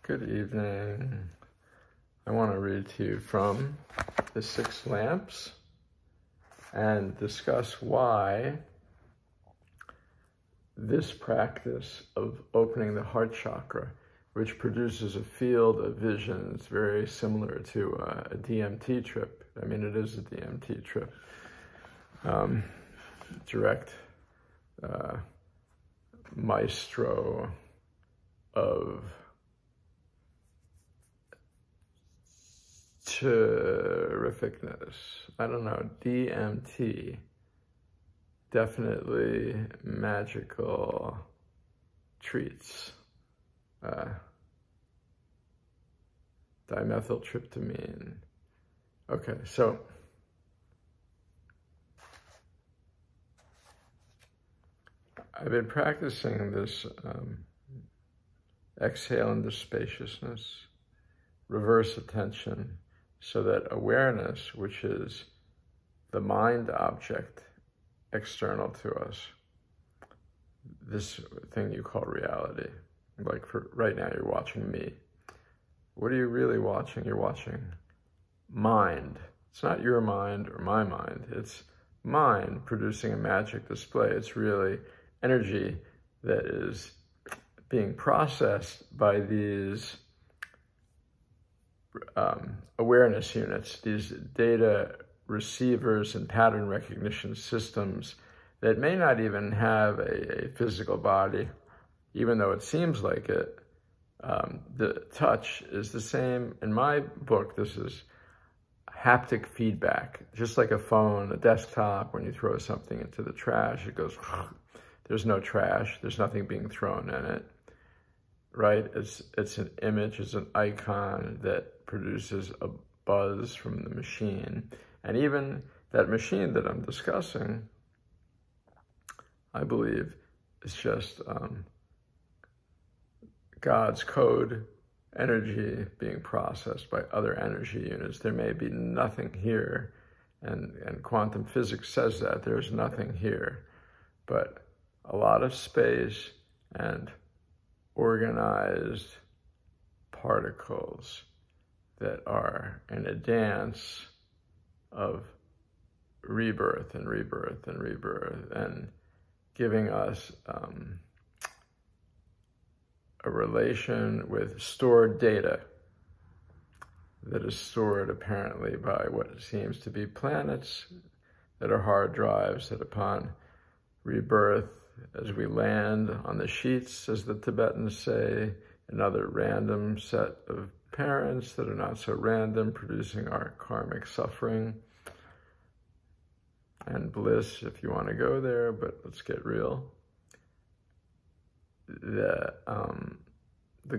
Good evening. I want to read to you from the Six Lamps and discuss why this practice of opening the heart chakra, which produces a field of visions very similar to a DMT trip. I mean, it is a DMT trip. Direct maestro of terrificness. I don't know, DMT, definitely magical treats. Dimethyltryptamine. Okay, so I've been practicing this exhale into spaciousness, reverse attention, so that awareness, which is the mind object external to us, this thing you call reality, like for right now you're watching me. What are you really watching? You're watching mind. It's not your mind or my mind. It's mind producing a magic display. It's really energy that is being processed by these awareness units, these data receivers and pattern recognition systems that may not even have a physical body, even though it seems like it. The touch is the same. In my book, this is haptic feedback, just like a phone, a desktop, when you throw something into the trash, it goes, there's no trash, there's nothing being thrown in it, right? It's an image, it's an icon that produces a buzz from the machine. And even that machine that I'm discussing, I believe, is just God's code energy being processed by other energy units. There may be nothing here, and quantum physics says that there's nothing here, but a lot of space and organized particles that are in a dance of rebirth and rebirth and rebirth, and giving us a relation with stored data that is stored apparently by what seems to be planets that are hard drives that upon rebirth, as we land on the sheets, as the Tibetans say, another random set of parents that are not so random, producing our karmic suffering and bliss, if you want to go there, but let's get real. The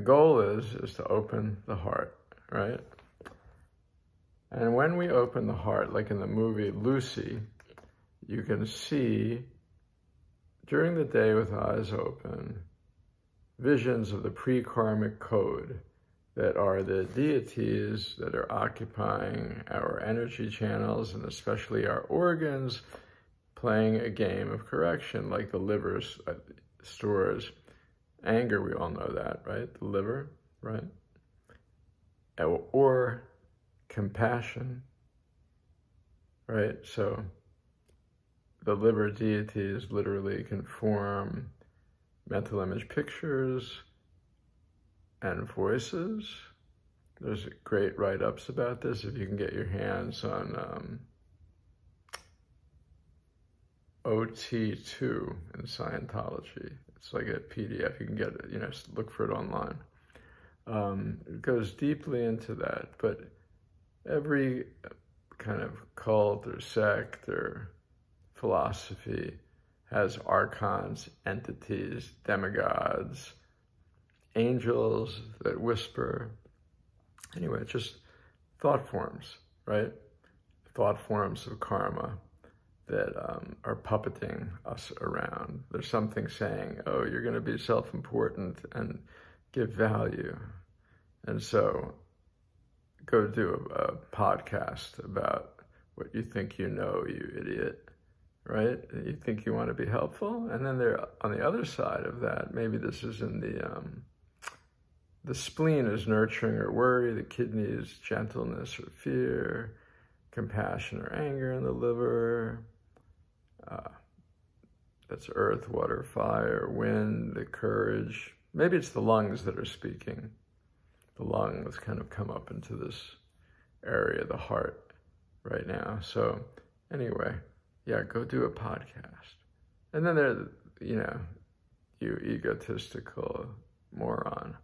goal is to open the heart, right? And when we open the heart, like in the movie Lucy, you can see during the day with eyes open visions of the pre-karmic code that are the deities that are occupying our energy channels and especially our organs, playing a game of correction, like the liver stores anger. We all know that, right? The liver, right? Or compassion, right? So the liver deities literally can form mental image pictures and voices. There's great write-ups about this if you can get your hands on OT2 in Scientology. It's like a PDF, you can get it, look for it online. It goes deeply into that, but every kind of cult or sect or philosophy has archons, entities, demigods, angels that whisper. Anyway, just thought forms, right? Thought forms of karma that are puppeting us around. There's something saying, oh, you're going to be self-important and give value. And so go do a podcast about what you think you know, you idiot, right? You think you want to be helpful? And then there, on the other side of that, maybe this is in the The spleen is nurturing or worry, the kidney is gentleness or fear, compassion or anger in the liver. That's earth, water, fire, wind, the courage. Maybe it's the lungs that are speaking. The lungs kind of come up into this area, the heart, right now. So anyway, yeah, go do a podcast. And then there, you egotistical moron.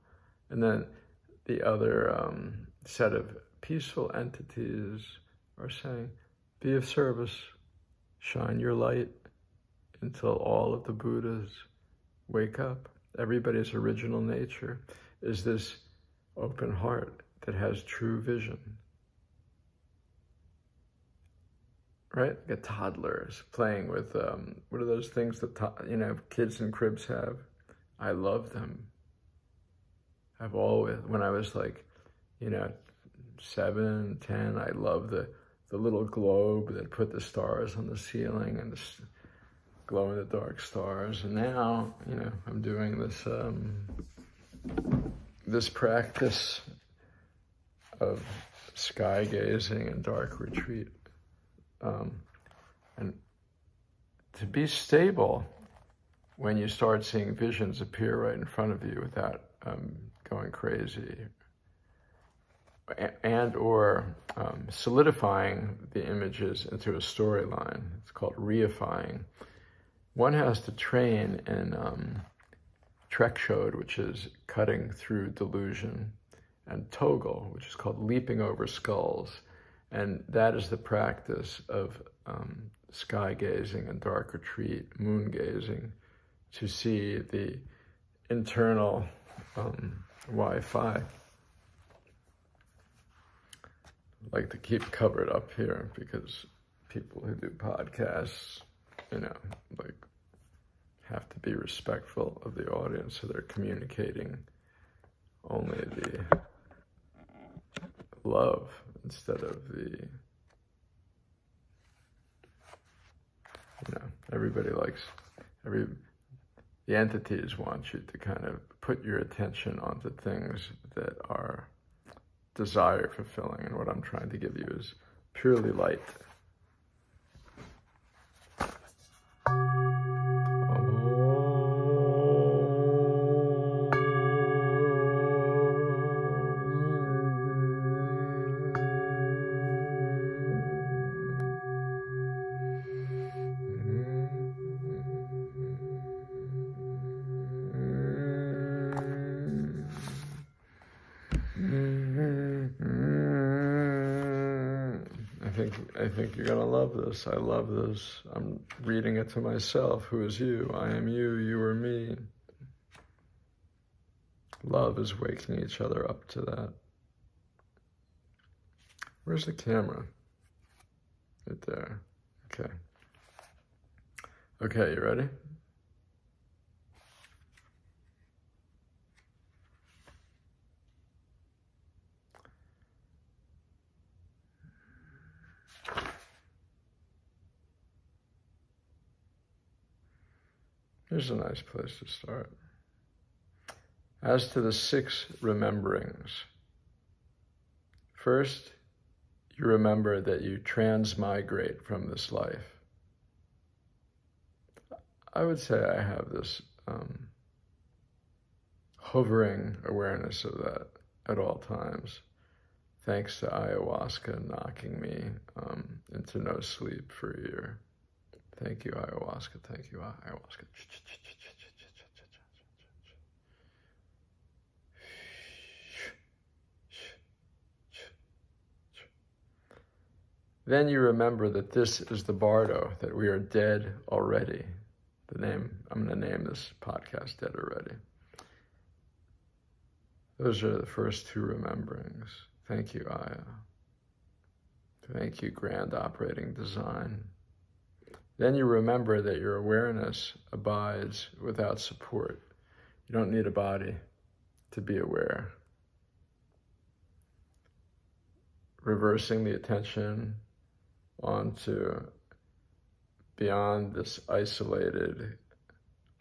And then the other set of peaceful entities are saying, be of service, shine your light until all of the Buddhas wake up. Everybody's original nature is this open heart that has true vision. Right? Like a toddler is playing with, what are those things that, kids in cribs have? I love them. I've always, when I was like, 7, 10, I loved the little globe that put the stars on the ceiling and the glow-in-the-dark stars. And now, I'm doing this, this practice of sky gazing and dark retreat. And to be stable when you start seeing visions appear right in front of you without going crazy, and or solidifying the images into a storyline. It's called reifying. One has to train in Trekshode, which is cutting through delusion, and Toggle, which is called leaping over skulls. And that is the practice of sky gazing and dark retreat, moon gazing, to see the internal Wi-Fi. I like to keep covered up here because people who do podcasts, have to be respectful of the audience, so they're communicating only the love instead of the, everybody likes, the entities want you to kind of put your attention onto things that are desire fulfilling, and what I'm trying to give you is purely light. I think you're gonna love this. I love this. I'm reading it to myself. Who is you? I am you. You are me. Love is waking each other up to that. Where's the camera? Right there. Okay. Okay, you ready? Here's a nice place to start. As to the 6 rememberings, first, you remember that you transmigrate from this life. I would say I have this hovering awareness of that at all times, thanks to ayahuasca knocking me into no sleep for a year. Thank you, ayahuasca. Thank you, ayahuasca. Then you remember that this is the bardo, that we are dead already. I'm going to name this podcast Dead Already. Those are the first 2 rememberings. Thank you, Aya. Thank you, Grand Operating Design. Then you remember that your awareness abides without support. You don't need a body to be aware. Reversing the attention onto beyond this isolated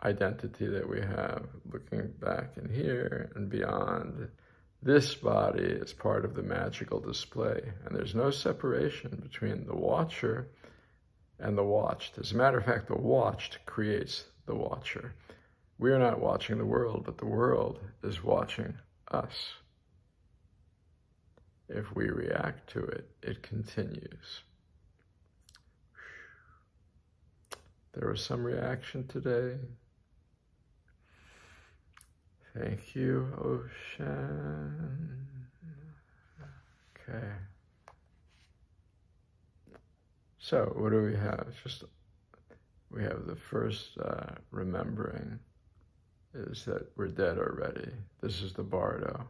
identity that we have, looking back in here and beyond. This body is part of the magical display, and there's no separation between the watcher and the watched. As a matter of fact, the watched creates the watcher. We are not watching the world, but the world is watching us. If we react to it, it continues. There was some reaction today. Thank you, Ocean. Okay. So, what do we have? We have the first remembering is that we're dead already. This is the Bardo.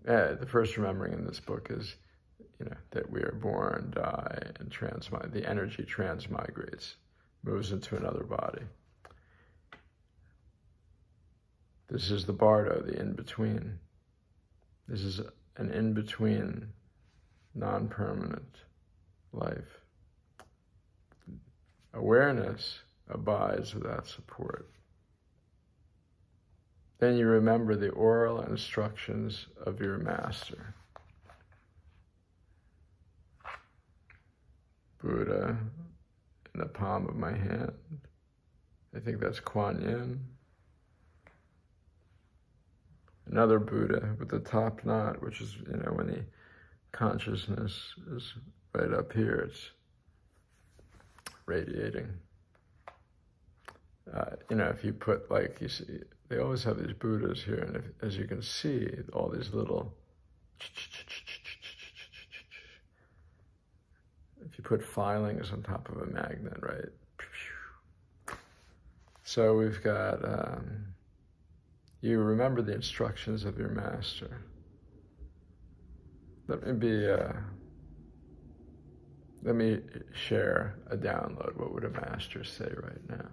The first remembering in this book is, that we are born, die, and transmigrate. The energy transmigrates, moves into another body. This is the Bardo, the in-between. This is an in-between, non-permanent life. Awareness abides without support. Then you remember the oral instructions of your master. Buddha in the palm of my hand. I think that's Kuan Yin. Another Buddha with the top knot, which is, when the consciousness is right up here, it's radiating. If you put, you see, they always have these Buddhas here, and as you can see, all these little, if you put filings on top of a magnet, right? So we've got, you remember the instructions of your master. Let me share a download. What would a master say right now?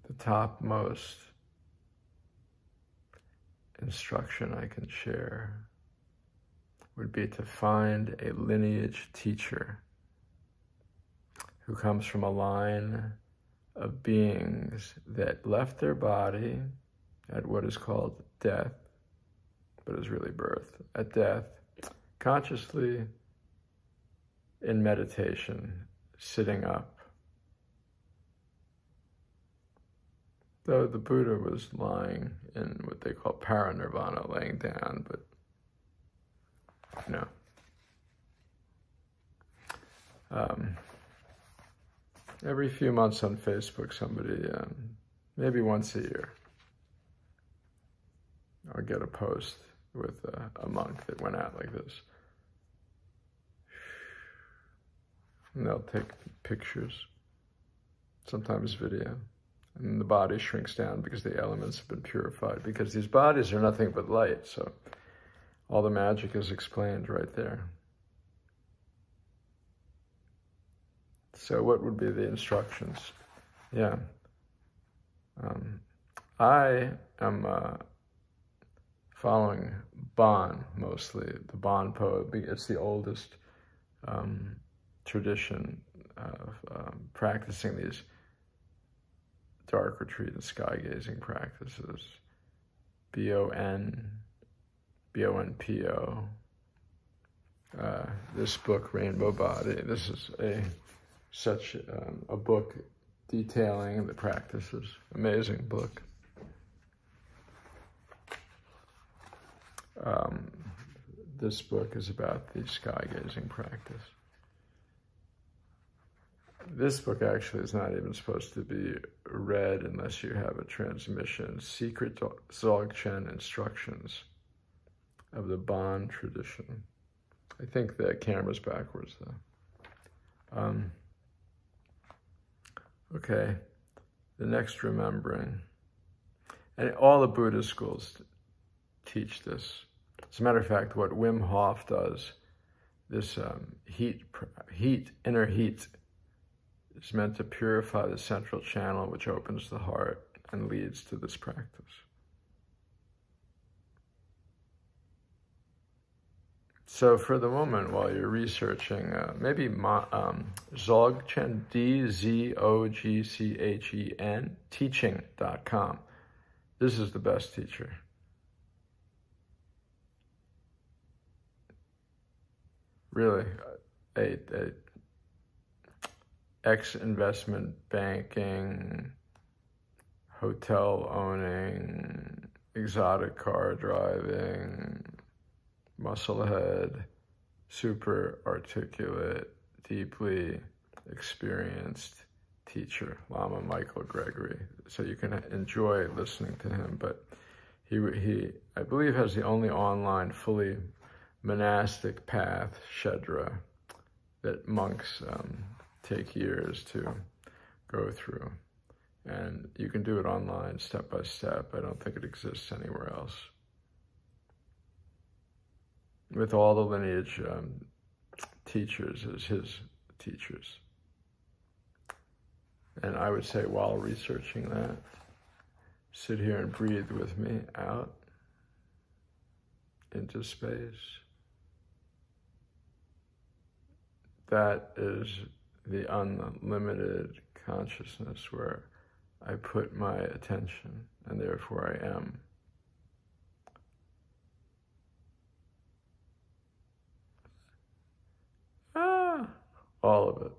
The topmost instruction I can share would be to find a lineage teacher who comes from a line of beings that left their body at what is called death, but is really birth. At death, consciously in meditation, sitting up. Though the Buddha was lying in what they call paranirvana, laying down, but every few months on Facebook, somebody, maybe once a year, I'll get a post with a monk that went out like this. And they'll take pictures, sometimes video, and the body shrinks down because the elements have been purified, because these bodies are nothing but light, so all the magic is explained right there. So what would be the instructions? Yeah. I am following Bon, mostly, the Bon poet. It's the oldest tradition of practicing these dark retreat and sky gazing practices. B-O-N-P-O. This book, Rainbow Body, this is such a book detailing the practices. Amazing book. This book is about the sky gazing practice. This book actually is not even supposed to be read unless you have a transmission. Secret Dzogchen instructions of the Bon tradition. I think the camera's backwards though. Okay, the next remembering. And all the Buddhist schools teach this. As a matter of fact, what Wim Hof does, this inner heat, is meant to purify the central channel, which opens the heart and leads to this practice. So for the moment, while you're researching, maybe Dzogchen, Dzogchen, teaching.com. This is the best teacher. Really, a ex-investment banking, hotel owning, exotic car driving, musclehead, super articulate, deeply experienced teacher, Lama Michael Gregory. So you can enjoy listening to him, but he I believe has the only online fully monastic path, Shedra, that monks take years to go through. And you can do it online, step by step. I don't think it exists anywhere else. With all the lineage teachers as his teachers. And I would say while researching that, sit here and breathe with me out into space. That is the unlimited consciousness where I put my attention, and therefore I am. All of it.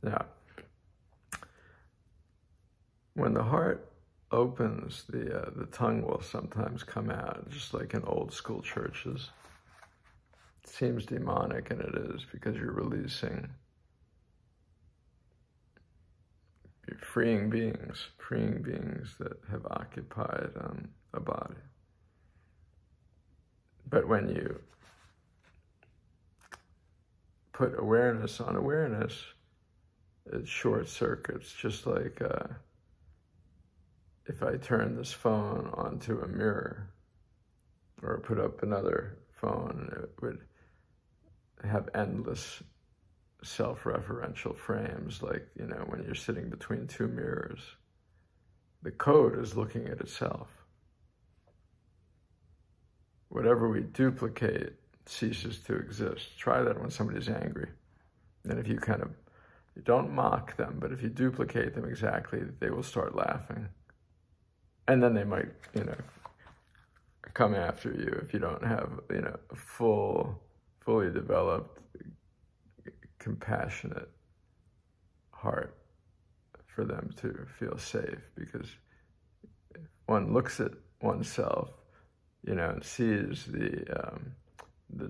Now, when the heart opens, the tongue will sometimes come out, just like in old school churches. It seems demonic, and it is, because you're releasing. You're freeing beings that have occupied a body. But when you put awareness on awareness, it short circuits, just like if I turn this phone onto a mirror or put up another phone, it would have endless self-referential frames, like, you know, when you're sitting between two mirrors. The code is looking at itself. Whatever we duplicate ceases to exist. Try that when somebody's angry. And if you you don't mock them, but if you duplicate them exactly, they will start laughing. And then they might, come after you if you don't have, a fully developed, compassionate heart for them to feel safe. Because if one looks at oneself, and sees the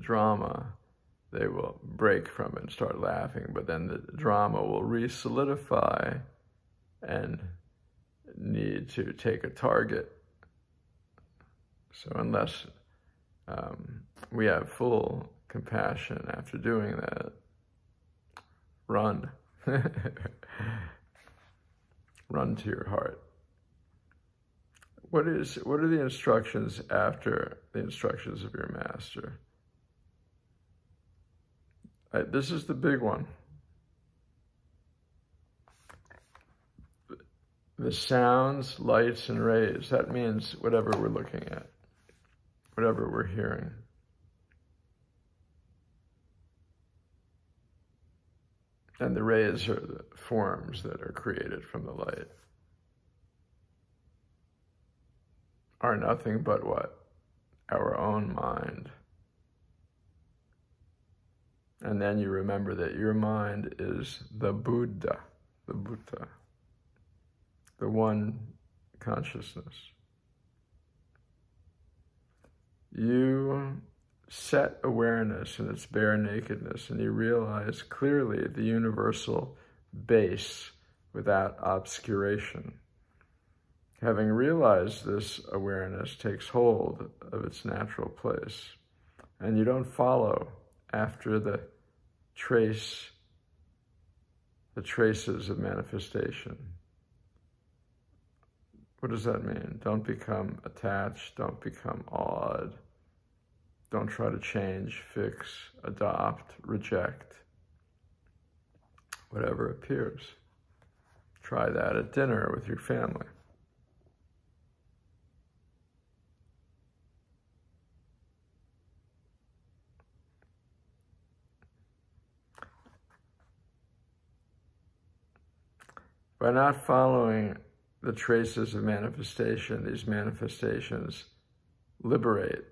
drama, they will break from it and start laughing. But then the drama will re-solidify and need to take a target. So unless we have full compassion after doing that, run. Run to your heart. What are the instructions after the instructions of your master? This is the big one. The sounds, lights, and rays. That means whatever we're looking at, whatever we're hearing. And the rays are the forms that are created from the light. Are nothing but what? Our own mind. And then you remember that your mind is the Buddha, the one consciousness. You set awareness in its bare nakedness, and you realize clearly the universal base without obscuration. Having realized this, awareness takes hold of its natural place, and you don't follow after the traces of manifestation. What does that mean? Don't become attached, don't become awed. Don't try to change, fix, adopt, reject. Whatever appears. Try that at dinner with your family. By not following the traces of manifestation, these manifestations liberate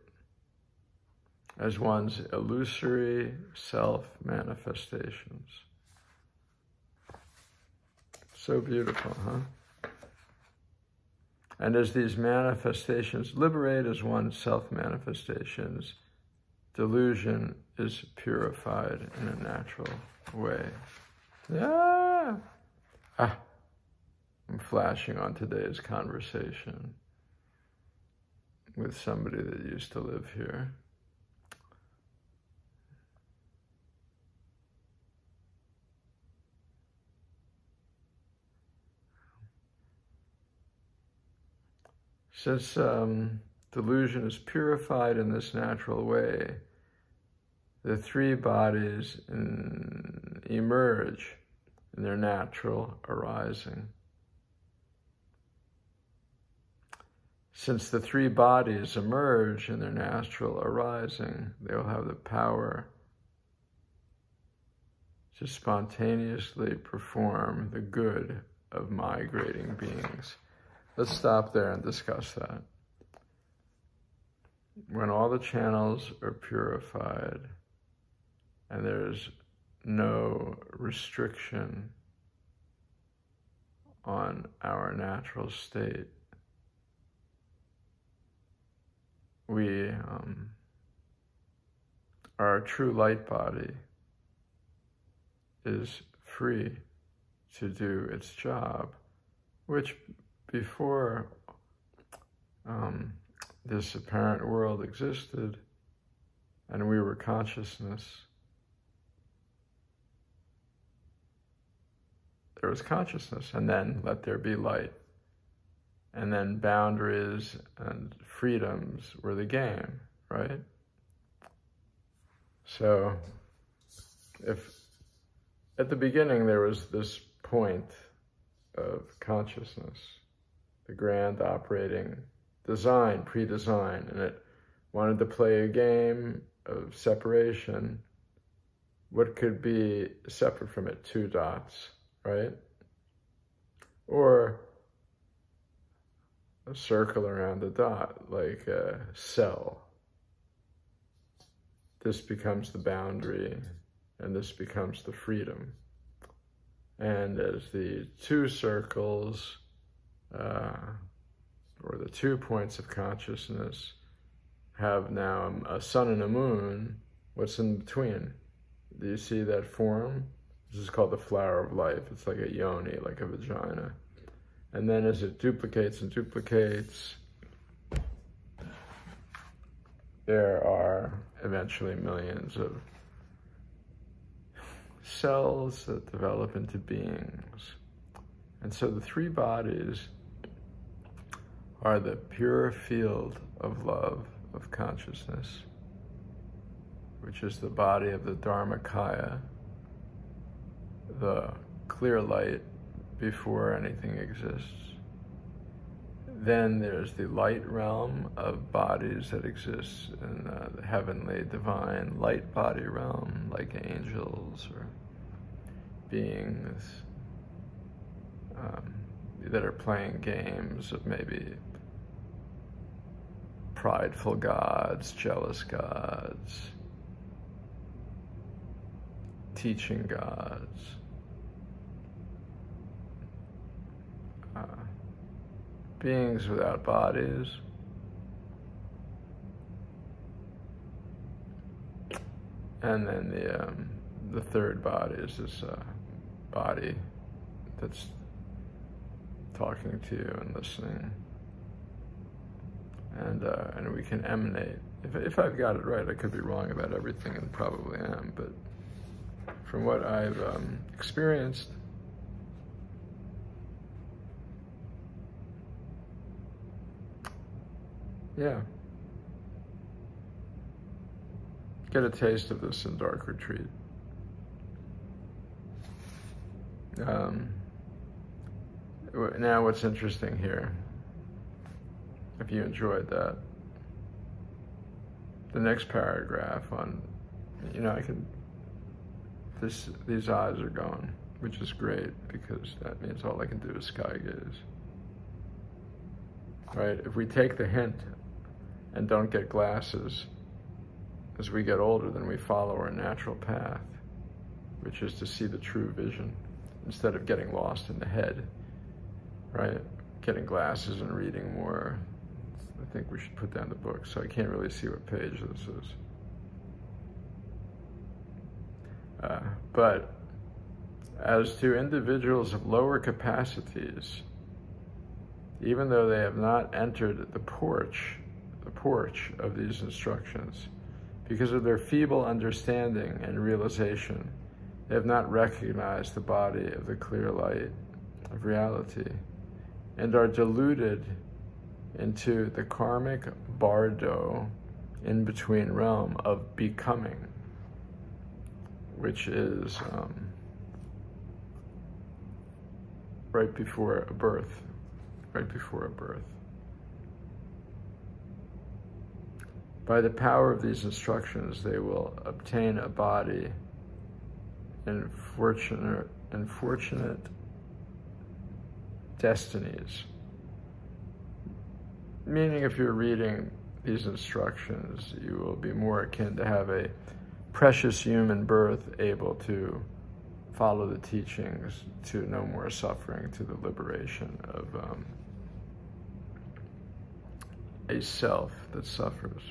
as one's illusory self-manifestations. So beautiful, huh? And as these manifestations liberate as one's self-manifestations, delusion is purified in a natural way. Yeah. I'm flashing on today's conversation with somebody that used to live here. Since delusion is purified in this natural way, the three bodies emerge in their natural arising. Since the three bodies emerge in their natural arising, they will have the power to spontaneously perform the good of migrating beings. Let's stop there and discuss that. When all the channels are purified and there's no restriction on our natural state, our true light body is free to do its job, which before this apparent world existed and we were consciousness, there was consciousness, and then let there be light. And then boundaries and freedoms were the game, right? So if at the beginning there was this point of consciousness, the grand operating design, pre-design, and it wanted to play a game of separation, what could be separate from it? 2 dots, right? Or a circle around the dot, like a cell. This becomes the boundary, and this becomes the freedom. And as the 2 circles, or the 2 points of consciousness, have now a sun and a moon, what's in between? Do you see that form? This is called the flower of life. It's like a yoni, like a vagina. And then as it duplicates and duplicates, there are eventually millions of cells that develop into beings. And so the 3 bodies are the pure field of love, of consciousness, which is the body of the Dharmakaya, the clear light before anything exists. Then there's the light realm of bodies that exists in the heavenly, divine light body realm, like angels or beings that are playing games of maybe prideful gods, jealous gods, teaching gods, beings without bodies, and then the third body is this body that's talking to you and listening, and we can emanate. If I've got it right, I could be wrong about everything, and probably am, but from what I've experienced, yeah. Get a taste of this in Dark Retreat. now what's interesting here, if you enjoyed that, the next paragraph on, these eyes are going, which is great, because that means all I can do is sky gaze. Right? If we take the hint and don't get glasses, as we get older, then we follow our natural path, which is to see the true vision, instead of getting lost in the head, right? Getting glasses and reading more. I think we should put down the book, so I can't really see what page this is. But as to individuals of lower capacities, even though they have not entered the porch of these instructions, because of their feeble understanding and realization, they have not recognized the body of the clear light of reality, and are deluded into the karmic bardo, in-between realm of becoming, which is right before a birth. By the power of these instructions, they will obtain a body in fortunate destinies. Meaning, if you're reading these instructions, you will be more akin to have a precious human birth, able to follow the teachings to no more suffering, to the liberation of a self that suffers.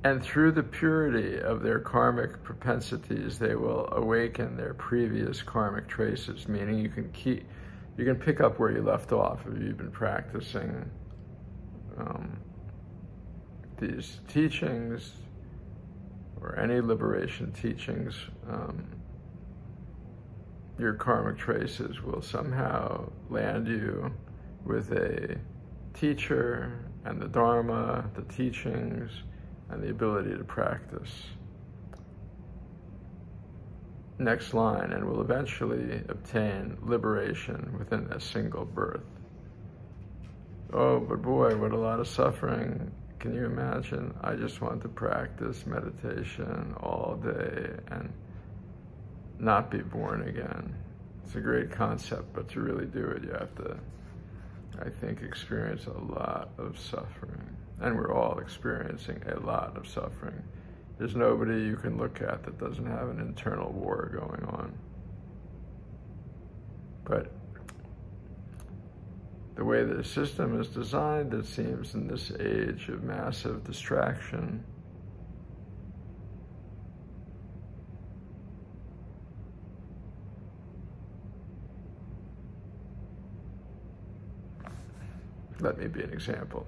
And through the purity of their karmic propensities, they will awaken their previous karmic traces, meaning you can pick up where you left off if you've been practicing these teachings or any liberation teachings. Your karmic traces will somehow land you with a teacher and the Dharma, the teachings, and the ability to practice. Next line, and will eventually obtain liberation within a single birth. Oh, but boy, what a lot of suffering. Can you imagine? I just want to practice meditation all day and not be born again. It's a great concept, but to really do it, you have to, I think, experience a lot of suffering. And we're all experiencing a lot of suffering. There's nobody you can look at that doesn't have an internal war going on. But the way the system is designed, it seems, in this age of massive distraction, let me be an example.